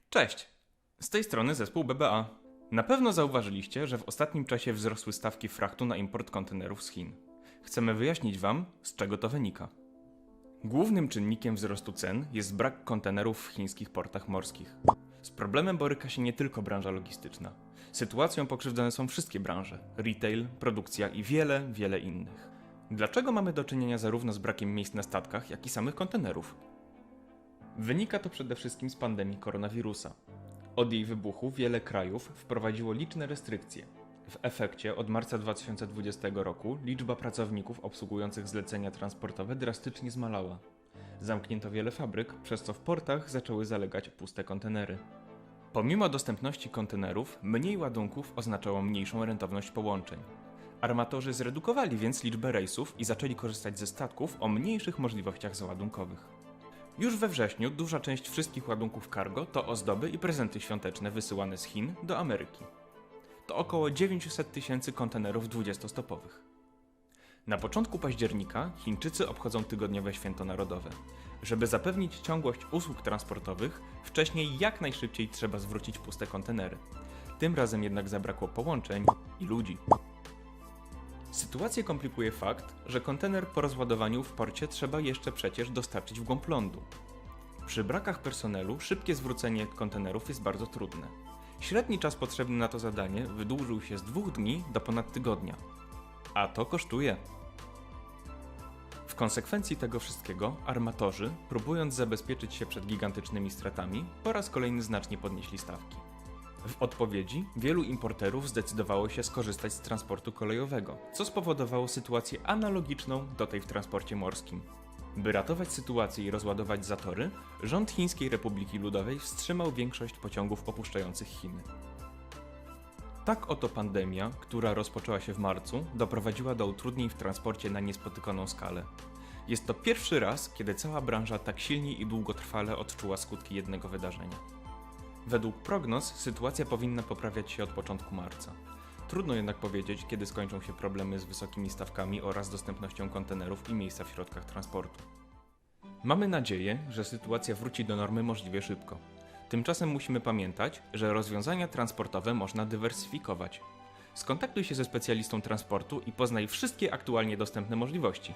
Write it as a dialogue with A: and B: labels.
A: Cześć! Z tej strony zespół BBA. Na pewno zauważyliście, że w ostatnim czasie wzrosły stawki frachtu na import kontenerów z Chin. Chcemy wyjaśnić Wam, z czego to wynika. Głównym czynnikiem wzrostu cen jest brak kontenerów w chińskich portach morskich. Z problemem boryka się nie tylko branża logistyczna. Sytuacją pokrzywdzone są wszystkie branże: retail, produkcja i wiele innych. Dlaczego mamy do czynienia zarówno z brakiem miejsc na statkach, jak i samych kontenerów? Wynika to przede wszystkim z pandemii koronawirusa. Od jej wybuchu wiele krajów wprowadziło liczne restrykcje. W efekcie od marca 2020 roku liczba pracowników obsługujących zlecenia transportowe drastycznie zmalała. Zamknięto wiele fabryk, przez co w portach zaczęły zalegać puste kontenery. Pomimo dostępności kontenerów, mniej ładunków oznaczało mniejszą rentowność połączeń. Armatorzy zredukowali więc liczbę rejsów i zaczęli korzystać ze statków o mniejszych możliwościach załadunkowych. Już we wrześniu duża część wszystkich ładunków cargo to ozdoby i prezenty świąteczne wysyłane z Chin do Ameryki. To około 900 tysięcy kontenerów 20-stopowych. Na początku października Chińczycy obchodzą tygodniowe święto narodowe. Żeby zapewnić ciągłość usług transportowych, wcześniej jak najszybciej trzeba zwrócić puste kontenery. Tym razem jednak zabrakło połączeń i ludzi. Sytuację komplikuje fakt, że kontener po rozładowaniu w porcie trzeba jeszcze przecież dostarczyć w głąb lądu. Przy brakach personelu szybkie zwrócenie kontenerów jest bardzo trudne. Średni czas potrzebny na to zadanie wydłużył się z 2 dni do ponad tygodnia. A to kosztuje. W konsekwencji tego wszystkiego armatorzy, próbując zabezpieczyć się przed gigantycznymi stratami, po raz kolejny znacznie podnieśli stawki. W odpowiedzi wielu importerów zdecydowało się skorzystać z transportu kolejowego, co spowodowało sytuację analogiczną do tej w transporcie morskim. By ratować sytuację i rozładować zatory, rząd Chińskiej Republiki Ludowej wstrzymał większość pociągów opuszczających Chiny. Tak oto pandemia, która rozpoczęła się w marcu, doprowadziła do utrudnień w transporcie na niespotykaną skalę. Jest to pierwszy raz, kiedy cała branża tak silnie i długotrwale odczuła skutki jednego wydarzenia. Według prognoz sytuacja powinna poprawiać się od początku marca. Trudno jednak powiedzieć, kiedy skończą się problemy z wysokimi stawkami oraz dostępnością kontenerów i miejsca w środkach transportu. Mamy nadzieję, że sytuacja wróci do normy możliwie szybko. Tymczasem musimy pamiętać, że rozwiązania transportowe można dywersyfikować. Skontaktuj się ze specjalistą transportu i poznaj wszystkie aktualnie dostępne możliwości.